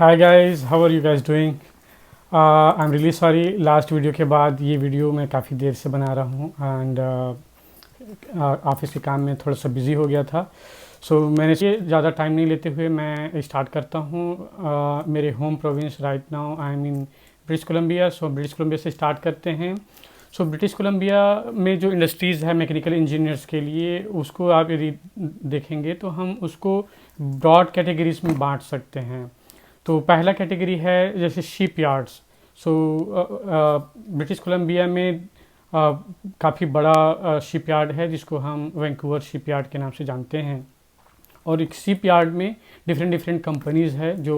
Hi guys, how are you guys doing? I am really sorry, last video के बाद ये video मैं काफ़ी देर से बना रहा हूँ एंड ऑफिस के काम में थोड़ा सा बिज़ी हो गया था। मैंने ये ज़्यादा टाइम नहीं लेते हुए मैं स्टार्ट करता हूँ। मेरे home province right now I am in British Columbia. British Columbia से स्टार्ट करते हैं। ब्रिटिश कोलंबिया में जो इंडस्ट्रीज़ है मैकेनिकल इंजीनियर्स के लिए, उसको आप यदि देखेंगे तो हम उसको ब्रॉड कैटेगरीज में बांट सकते हैं। तो पहला कैटेगरी है जैसे शिप यार्ड्स। ब्रिटिश कोलंबिया में काफ़ी बड़ा शिप यार्ड है जिसको हम वैंकूवर शिप यार्ड के नाम से जानते हैं। और एक शिप यार्ड में डिफरेंट डिफरेंट कंपनीज़ है जो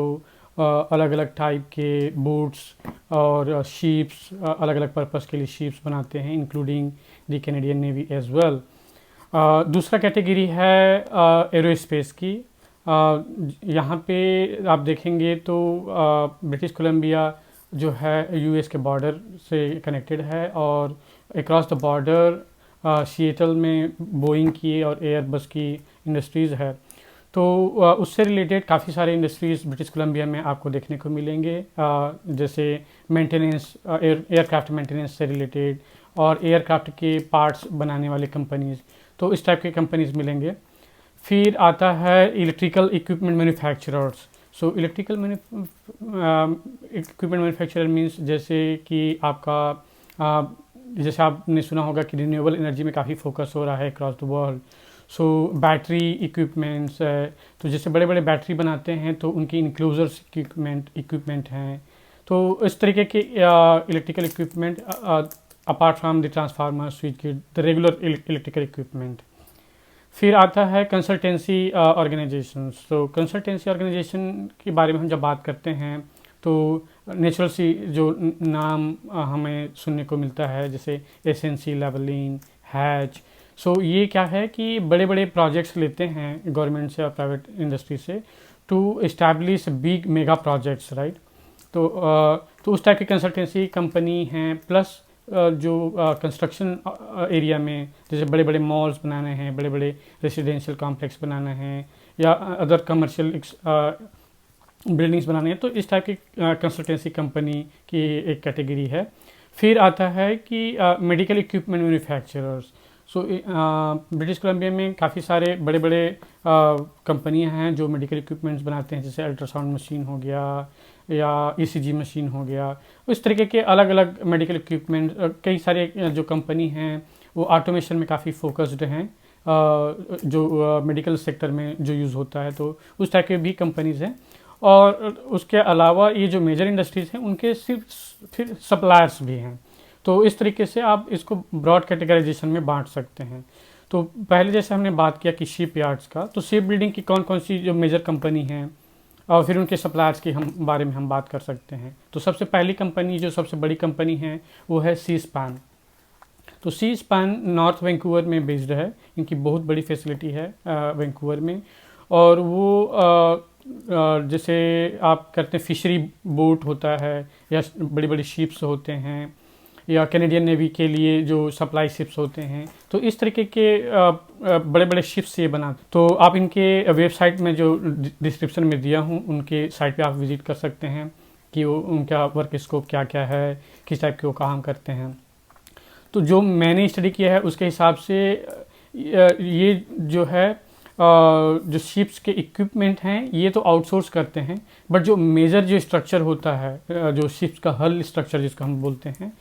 अलग अलग टाइप के बोट्स और शिप्स, अलग अलग पर्पस के लिए शिप्स बनाते हैं, including the Canadian navy as well. दूसरा कैटेगरी है एरोस्पेस की। यहाँ पे आप देखेंगे तो ब्रिटिश कोलंबिया जो है यूएस के बॉर्डर से कनेक्टेड है और अक्रॉस द बॉर्डर सिएटल में बोइंग की और एयरबस की इंडस्ट्रीज़ है। तो उससे रिलेटेड काफ़ी सारे इंडस्ट्रीज़ ब्रिटिश कोलंबिया में आपको देखने को मिलेंगे, जैसे मेंटेनेंस, एयरक्राफ्ट मेंटेनेंस से रिलेटेड और एयरक्राफ्ट के पार्ट्स बनाने वाले कंपनीज़, तो इस टाइप के कंपनीज़ मिलेंगे। फिर आता है electrical equipment manufacturers. Electrical equipment manufacturer means जैसे कि आपका जैसे आपने सुना होगा कि रिन्यूएबल एनर्जी में काफ़ी फोकस हो रहा है across the world. Battery equipments है, तो जैसे बड़े बड़े बैटरी बनाते हैं तो उनकी इंक्लोजर्स इक्विपमेंट हैं। तो इस तरीके के electrical equipment apart from the transformer, switch gate, the regular electrical equipment. फिर आता है कंसल्टेंसी ऑर्गेनाइजेशंस। कंसल्टेंसी ऑर्गेनाइजेशन के बारे में हम जब बात करते हैं तो नेचुरल सी जो नाम हमें सुनने को मिलता है, जैसे एसएनसी, लेवलिन, हैच। ये क्या है कि बड़े बड़े प्रोजेक्ट्स लेते हैं गवर्नमेंट से और प्राइवेट इंडस्ट्री से to establish big mega projects, right. तो उस टाइप की कंसल्टेंसी कंपनी हैं। प्लस जो कंस्ट्रक्शन एरिया में जैसे बड़े बड़े मॉल्स बनाने हैं, बड़े बड़े रेसिडेंशियल कॉम्प्लेक्स बनाने हैं या अदर कमर्शियल बिल्डिंग्स बनाने हैं, तो इस टाइप की कंसल्टेंसी कंपनी की एक कैटेगरी है। फिर आता है कि medical equipment manufacturers. British Columbia में काफ़ी सारे बड़े बड़े कंपनियां हैं जो मेडिकल इक्विपमेंट्स बनाते हैं, जैसे अल्ट्रासाउंड मशीन हो गया या ईसीजी मशीन हो गया। इस तरीके के अलग अलग मेडिकल इक्विपमेंट, कई सारे जो कंपनी हैं वो ऑटोमेशन में काफ़ी फोकस्ड हैं, जो मेडिकल सेक्टर में जो यूज़ होता है, तो उस टाइप के भी कंपनीज़ हैं। और उसके अलावा ये जो मेजर इंडस्ट्रीज़ हैं उनके सिर्फ फिर सप्लायर्स भी हैं। तो इस तरीके से आप इसको ब्रॉड कैटेगराइजेशन में बांट सकते हैं। तो पहले जैसे हमने बात किया कि शिप यार्ड्स का, तो शिप बिल्डिंग की कौन कौन सी जो मेजर कंपनी हैं और फिर उनके सप्लायर्स के बारे में हम बात कर सकते हैं। तो सबसे पहली कंपनी, जो सबसे बड़ी कंपनी है, वो है सीस्पैन। तो सीस्पैन नॉर्थ वैंकूवर में बेस्ड है। इनकी बहुत बड़ी फैसिलिटी है वैंकूवर में। और वो जैसे आप करते हैं फिशरी बोट होता है या बड़ी बड़ी शिप्स होते हैं या कैनेडियन नेवी के लिए जो सप्लाई शिप्स होते हैं, तो इस तरीके के बड़े बड़े शिप्स ये बनाते। तो आप इनके वेबसाइट में जो डिस्क्रिप्शन में दिया हूँ उनके साइट पे आप विजिट कर सकते हैं कि वो उनका वर्क स्कोप क्या क्या है, किस टाइप के वो काम करते हैं। तो जो मैंने स्टडी किया है उसके हिसाब से ये जो है जो शिप्स के इक्विपमेंट हैं ये तो आउटसोर्स करते हैं, बट जो मेजर जो स्ट्रक्चर होता है, जो शिप्स का हल स्ट्रक्चर जिसको हम बोलते हैं,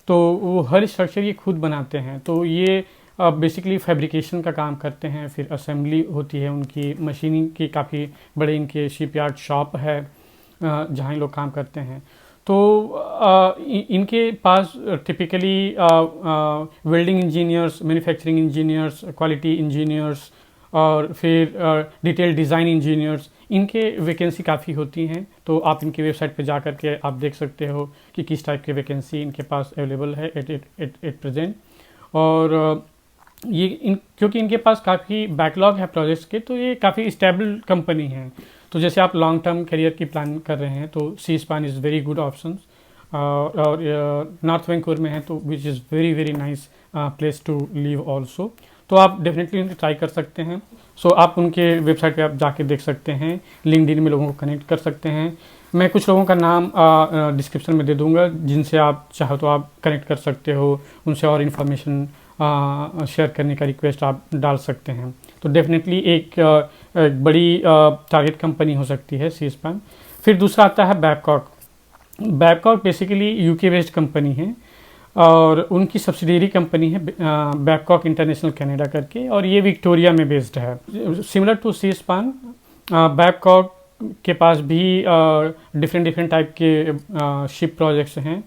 तो वो हर स्ट्रक्चर ये खुद बनाते हैं। तो ये बेसिकली फैब्रिकेशन का काम करते हैं, फिर असेंबली होती है उनकी, मशीनिंग की काफ़ी बड़े इनके शिपयार्ड शॉप है जहाँ लोग काम करते हैं। तो इनके पास typically welding engineers, manufacturing engineers, quality engineers और फिर डिटेल डिज़ाइन इंजीनियर्स, इनके वैकेंसी काफ़ी होती हैं। तो आप इनकी वेबसाइट पे जा कर के आप देख सकते हो कि किस टाइप की वैकेंसी इनके पास अवेलेबल है एट प्रेजेंट। और क्योंकि इनके पास काफ़ी बैकलॉग है प्रोजेक्ट्स के, तो ये काफ़ी स्टेबल कंपनी है। तो जैसे आप लॉन्ग टर्म करियर की प्लान कर रहे हैं तो Seaspan is very good option. और नॉर्थ वैंकूवर में है तो which is very very nice place to live also. तो आप डेफिनेटली ट्राई कर सकते हैं। सो आप उनके वेबसाइट पे आप जाके देख सकते हैं, लिंक्डइन में लोगों को कनेक्ट कर सकते हैं। मैं कुछ लोगों का नाम डिस्क्रिप्शन में दे दूंगा, जिनसे आप चाहो तो आप कनेक्ट कर सकते हो, उनसे और इन्फॉर्मेशन शेयर करने का रिक्वेस्ट आप डाल सकते हैं। तो डेफिनेटली एक बड़ी टारगेट कंपनी हो सकती है सी स्पैन। फिर दूसरा आता है Babcock. Babcock basically UK based company है और उनकी सब्सिडियरी कंपनी है बैबकॉक इंटरनेशनल कनाडा करके, और ये विक्टोरिया में बेस्ड है। Similar to Seaspan, Babcock के पास भी डिफरेंट टाइप के शिप प्रोजेक्ट्स हैं,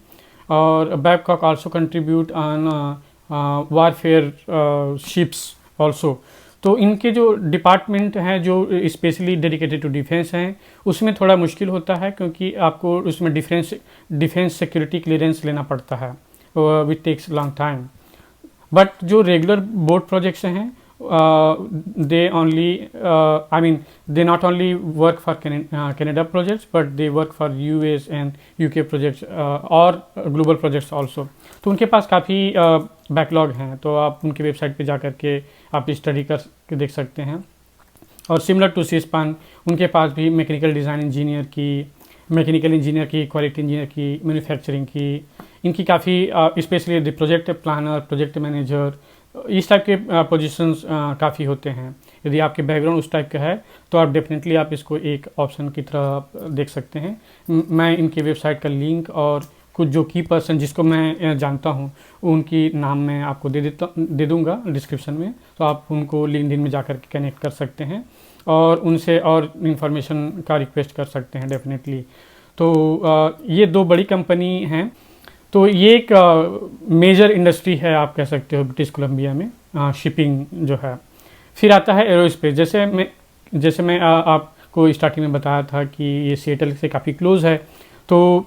और Babcock also contribute on warfare ships also. तो इनके जो डिपार्टमेंट हैं जो स्पेशली डेडिकेटेड टू डिफेंस हैं, उसमें थोड़ा मुश्किल होता है, क्योंकि आपको उसमें डिफेंस सिक्योरिटी क्लियरेंस लेना पड़ता है, which takes long time. But जो रेगुलर बोर्ड प्रोजेक्ट्स हैं, they only they not only work for Canada projects, but they work for US and UK projects और global projects also। तो उनके पास काफ़ी backlog हैं, तो आप उनकी वेबसाइट पे जा कर के आप स्टडी कर के देख सकते हैं। और सिमिलर टू सी स्पैन, उनके पास भी मैकेनिकल डिज़ाइन इंजीनियर की, मैकेनिकल इंजीनियर की, क्वालिटी इंजीनियर की, मैन्युफैक्चरिंग की, इनकी काफ़ी specially the project planner, project manager, इस टाइप के पोजीशंस काफ़ी होते हैं। यदि आपके बैकग्राउंड उस टाइप का है तो आप डेफिनेटली आप इसको एक ऑप्शन की तरह देख सकते हैं। मैं इनकी वेबसाइट का लिंक और कुछ जो की पर्सन जिसको मैं जानता हूँ उनकी नाम मैं आपको दे दूँगा डिस्क्रिप्शन में, तो आप उनको लिंक्डइन में जाकर के कनेक्ट कर सकते हैं और उनसे और इन्फॉर्मेशन का रिक्वेस्ट कर सकते हैं डेफिनेटली। तो ये दो बड़ी कंपनी हैं। तो ये एक मेजर इंडस्ट्री है आप कह सकते हो ब्रिटिश कोलंबिया में, शिपिंग जो है। फिर आता है एरोस्पेस। जैसे मैं आपको स्टार्टिंग में बताया था कि ये सिएटल से काफ़ी क्लोज है, तो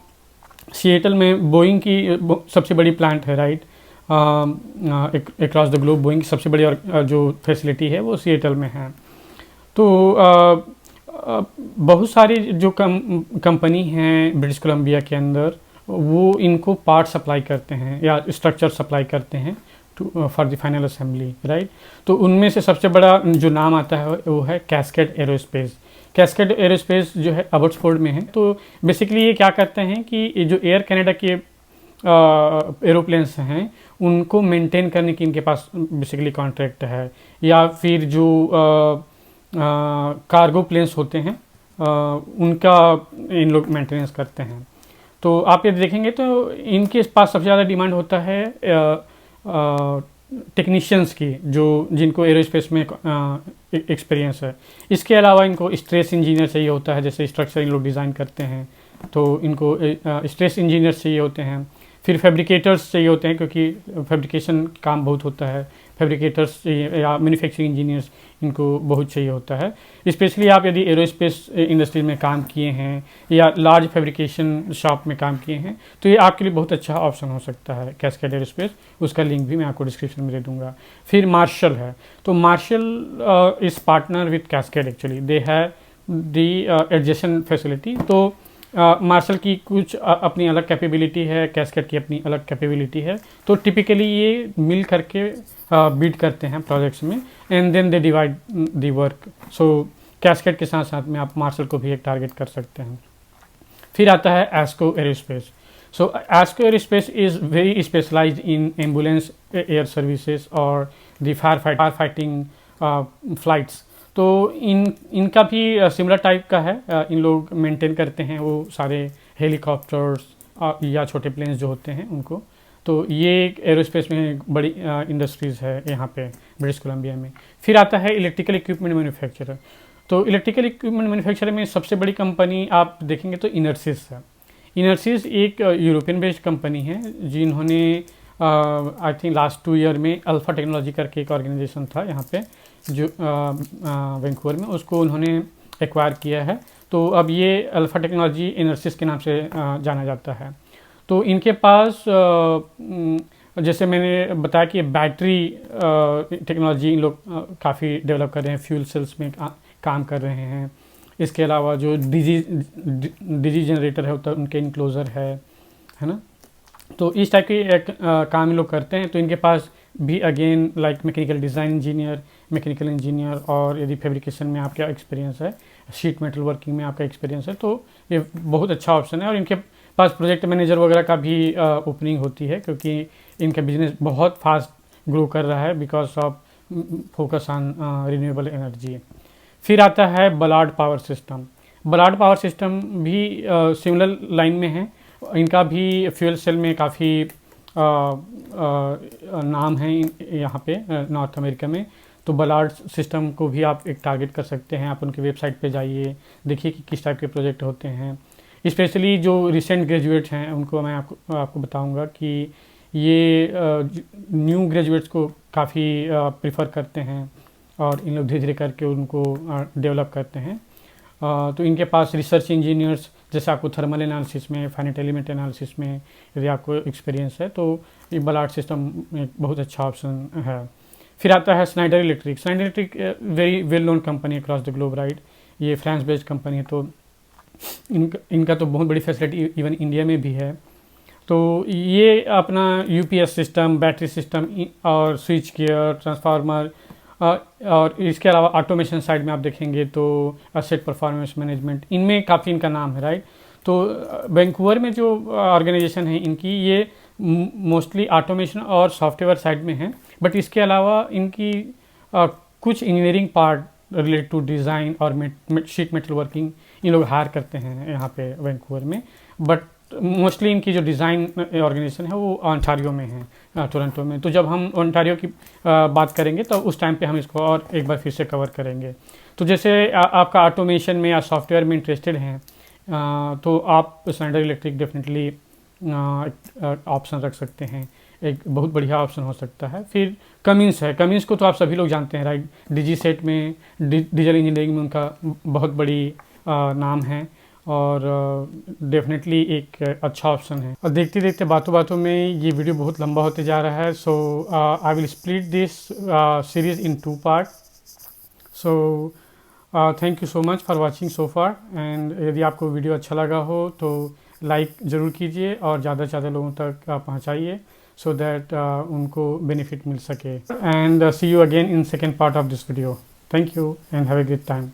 सिएटल में बोइंग की सबसे बड़ी प्लांट है, right. Across the globe Boeing की सबसे बड़ी जो फैसिलिटी है वो सिएटल में है। तो बहुत सारी जो कंपनी हैं ब्रिटिश कोलंबिया के अंदर, वो इनको पार्ट सप्लाई करते हैं या स्ट्रक्चर सप्लाई करते हैं for the final assembly, right. तो उनमें से सबसे बड़ा जो नाम आता है वो है कैस्केड एरोस्पेस। कैस्केड एरोस्पेस जो है अबॉट्सफोर्ड में है। तो बेसिकली ये क्या करते हैं कि ये जो एयर कनाडा के एरोप्लेन्स हैं उनको मेंटेन करने की इनके पास बेसिकली कॉन्ट्रैक्ट है, या फिर जो कार्गो प्लेन्स होते हैं उनका इन लोग मेंटेनेंस करते हैं। तो आप ये देखेंगे तो इनके पास सबसे ज़्यादा डिमांड होता है टेक्नीशियंस की, जिनको एरोस्पेस में एक्सपीरियंस है। इसके अलावा इनको स्ट्रेस इंजीनियर चाहिए होता है, जैसे स्ट्रक्चर इन लोग डिज़ाइन करते हैं तो इनको स्ट्रेस इंजीनियर्स चाहिए होते हैं। फिर फैब्रिकेटर्स चाहिए होते हैं, क्योंकि फैब्रिकेशन काम बहुत होता है। फैब्रिकेटर्स चाहिए या मैन्युफैक्चरिंग इंजीनियर्स इनको बहुत चाहिए होता है। स्पेशली आप यदि एरोस्पेस इंडस्ट्री में काम किए हैं या लार्ज फैब्रिकेशन शॉप में काम किए हैं तो ये आपके लिए बहुत अच्छा ऑप्शन हो सकता है कैस्केड एरोस्पेस। उसका लिंक भी मैं आपको डिस्क्रिप्शन में दे दूँगा। फिर मार्शल है, तो Marshall is partner with Cascade, actually they have the adjacent facility. तो मार्शल की कुछ अपनी अलग कैपेबिलिटी है, कैस्केड की अपनी अलग कैपेबिलिटी है। तो टिपिकली ये मिल करके बिड करते हैं प्रोजेक्ट्स में, and then they divide the work. So Cascade के साथ साथ में आप मार्शल को भी एक टारगेट कर सकते हैं। फिर आता है Esco Aerospace. So Esco Aerospace is very specialised in ambulance air services और द फायर फाइटिंग फ्लाइट्स। तो इनका भी सिमिलर टाइप का है। इन लोग मेंटेन करते हैं वो सारे हेलीकॉप्टर्स या छोटे प्लेन्स जो होते हैं उनको। तो ये एक एरोस्पेस में बड़ी इंडस्ट्रीज़ है यहाँ पे ब्रिटिश कोलंबिया में। फिर आता है इलेक्ट्रिकल इक्विपमेंट मैन्युफैक्चरर। तो इलेक्ट्रिकल इक्विपमेंट मैन्युफैक्चरर में सबसे बड़ी कंपनी आप देखेंगे तो इनर्सिस है। इनर्सिस एक यूरोपियन बेस्ड कंपनी है, जिन्होंने आई थिंक लास्ट 2 ईयर में अल्फा टेक्नोलॉजी करके एक ऑर्गेनाइजेशन था यहाँ पे जो वैंकूवर में, उसको उन्होंने एक्वायर किया है। तो अब ये अल्फा टेक्नोलॉजी इनर्सिस के नाम से जाना जाता है। तो इनके पास जैसे मैंने बताया कि बैटरी टेक्नोलॉजी इन लोग काफ़ी डेवलप कर रहे हैं, फ्यूल सेल्स में काम कर रहे हैं। इसके अलावा जो डीजी जनरेटर है होता है उनके इनक्लोजर है ना। तो इस टाइप के काम इन लोग करते हैं। तो इनके पास भी again like mechanical design engineer mechanical engineer और यदि फैब्रिकेशन में आपका एक्सपीरियंस है, शीट मेटल वर्किंग में आपका एक्सपीरियंस है, तो ये बहुत अच्छा ऑप्शन है। और इनके पास प्रोजेक्ट मैनेजर वगैरह का भी ओपनिंग होती है, क्योंकि इनका बिजनेस बहुत फास्ट ग्रो कर रहा है because of focus on renewable energy. फिर आता है Ballard power system. Ballard power system भी सिमिलर लाइन में है। इनका भी फ्यूल सेल में काफ़ी नाम है यहाँ पे नॉर्थ अमेरिका में। तो बलार्ड सिस्टम को भी आप एक टारगेट कर सकते हैं। आप उनकी वेबसाइट पे जाइए, देखिए कि किस टाइप के प्रोजेक्ट होते हैं। स्पेशली जो रिसेंट ग्रेजुएट्स हैं उनको मैं आपको बताऊंगा कि ये न्यू ग्रेजुएट्स को काफ़ी प्रिफर करते हैं और इन लोग धीरे धीरे करके उनको डेवलप करते हैं। तो इनके पास रिसर्च इंजीनियर्स, जैसे आपको थर्मल एनालिसिस में, फाइनाइट एलिमेंट एनालिसिस में यदि आपको एक्सपीरियंस है, तो ये बलार्ड सिस्टम एक बहुत अच्छा ऑप्शन है। फिर आता है Snyder electric. Snyder electric very well known company across the globe, right. ये फ्रांस बेस्ड कंपनी है, तो इनका तो बहुत बड़ी फैसिलिटी इवन इंडिया में भी है। तो ये अपना यूपीएस सिस्टम, बैटरी सिस्टम और स्विच गियर, ट्रांसफार्मर और इसके अलावा ऑटोमेशन साइड में आप देखेंगे तो एसेट परफॉर्मेंस मैनेजमेंट, इनमें काफ़ी इनका नाम है, राइट। तो वैंकूवर में जो ऑर्गेनाइजेशन है इनकी, ये मोस्टली ऑटोमेशन और सॉफ्टवेयर साइड में है, बट इसके अलावा इनकी कुछ engineering part related to design और शीट मेटल वर्किंग इन लोग हायर करते हैं यहाँ पे वैंकूवर में। बट मोस्टली इनकी जो डिज़ाइन ऑर्गेनाइजेशन है वो ओंटारियो में है, टोरंटो में। तो जब हम ओंटारियो की बात करेंगे तो उस टाइम पे हम इसको और एक बार फिर से कवर करेंगे। तो जैसे आपका ऑटोमेशन में या सॉफ्टवेयर में इंटरेस्टेड हैं, तो आप स्नाइडर इलेक्ट्रिक डेफिनेटली ऑप्शन रख सकते हैं, एक बहुत बढ़िया ऑप्शन हो सकता है। फिर कमिंस है। कमिंस को तो आप सभी लोग जानते हैं, राइट। डीजी सेट में, डीजल इंजीनियरिंग में उनका बहुत बड़ी नाम है और डेफिनेटली एक अच्छा ऑप्शन है। और देखते देखते बातों बातों में ये वीडियो बहुत लंबा होते जा रहा है। So I will split this series in 2 part. So thank you so much for watching so far. And यदि आपको वीडियो अच्छा लगा हो तो लाइक ज़रूर कीजिए और ज़्यादा से ज़्यादा लोगों तक पहुँचाइए, so that उनको benefit मिल सके। And see you again in second part of this video. Thank you and have a good time.